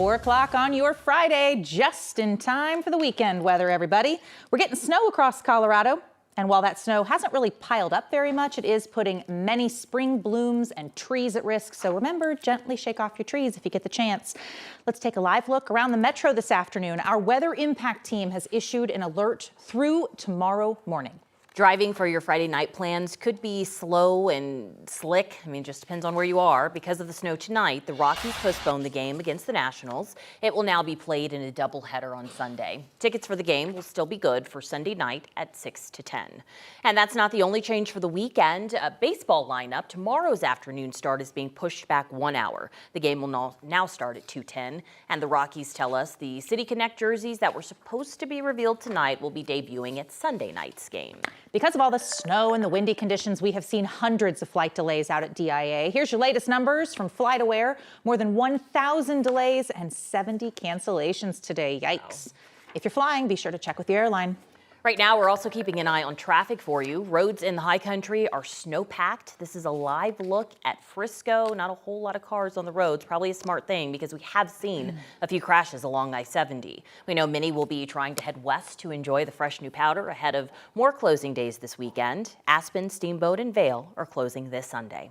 4 o'clock on your Friday, just in time for the weekend weather, everybody. We're getting snow across Colorado. And while that snow hasn't really piled up very much, it is putting many spring blooms and trees at risk. So remember, gently shake off your trees if you get the chance. Let's take a live look around the metro this afternoon. Our weather impact team has issued an alert through tomorrow morning. Driving for your Friday night plans could be slow and slick. It just depends on where you are. Because of the snow tonight, the Rockies postponed the game against the Nationals. It will now be played in a doubleheader on Sunday. Tickets for the game will still be good for Sunday night at 6 to 10. And that's not the only change for the weekend. A baseball lineup, tomorrow's afternoon start is being pushed back 1 hour. The game will now start at 2:10. And the Rockies tell us the City Connect jerseys that were supposed to be revealed tonight will be debuting at Sunday night's game. Because of all the snow and the windy conditions, we have seen hundreds of flight delays out at DIA. Here's your latest numbers from FlightAware. More than 1,000 delays and 70 cancellations today. Yikes. Wow. If you're flying, be sure to check with the airline. Right now, we're also keeping an eye on traffic for you. Roads in the high country are snow-packed. This is a live look at Frisco. Not a whole lot of cars on the roads. Probably a smart thing because we have seen a few crashes along I-70. We know many will be trying to head west to enjoy the fresh new powder ahead of more closing days this weekend. Aspen, Steamboat, and Vail are closing this Sunday.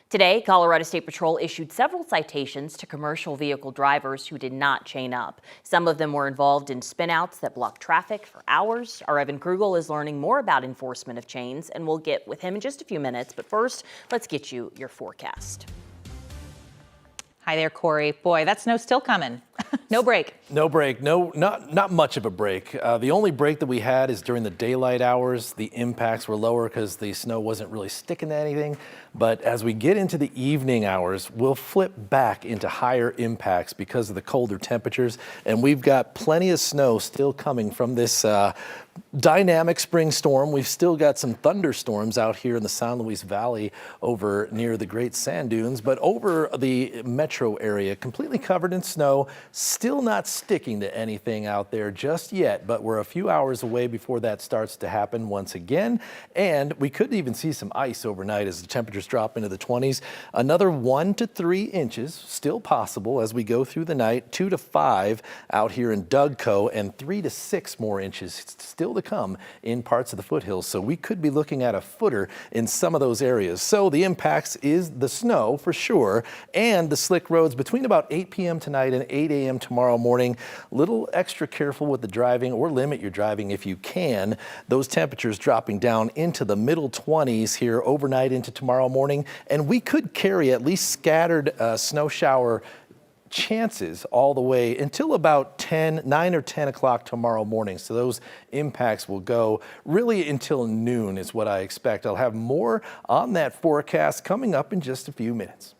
Today, Colorado State Patrol issued several citations to commercial vehicle drivers who did not chain up. Some of them were involved in spinouts that blocked traffic for hours. Our Evan Krugel is learning more about enforcement of chains, and we'll get with him in just a few minutes. But first, let's get you your forecast. Hi there, Corey. Boy, that snow's still coming. No break. No break. Not much of a break. The only break that we had is during the daylight hours. The impacts were lower because the snow wasn't really sticking to anything. But as we get into the evening hours, we'll flip back into higher impacts because of the colder temperatures. And we've got plenty of snow still coming from this dynamic spring storm. We've still got some thunderstorms out here in the San Luis Valley over near the Great Sand Dunes, but over the metro area, completely covered in snow, still not sticking to anything out there just yet, but we're a few hours away before that starts to happen once again. And we could even see some ice overnight as the temperatures drop into the 20s. Another 1 to 3 inches still possible as we go through the night, 2 to 5 out here in Dougco, and 3 to 6 more inches still to come in parts of the foothills. So we could be looking at a footer in some of those areas. So the impacts is the snow for sure, and the slick roads between about 8 p.m. tonight and 8 a.m. tomorrow morning. Little extra careful with the driving, or limit your driving if you can. Those temperatures dropping down into the middle 20s here overnight into tomorrow morning, and we could carry at least scattered snow shower chances all the way until about 9 or 10 o'clock tomorrow morning. So those impacts will go really until noon is what I expect. I'll have more on that forecast coming up in just a few minutes.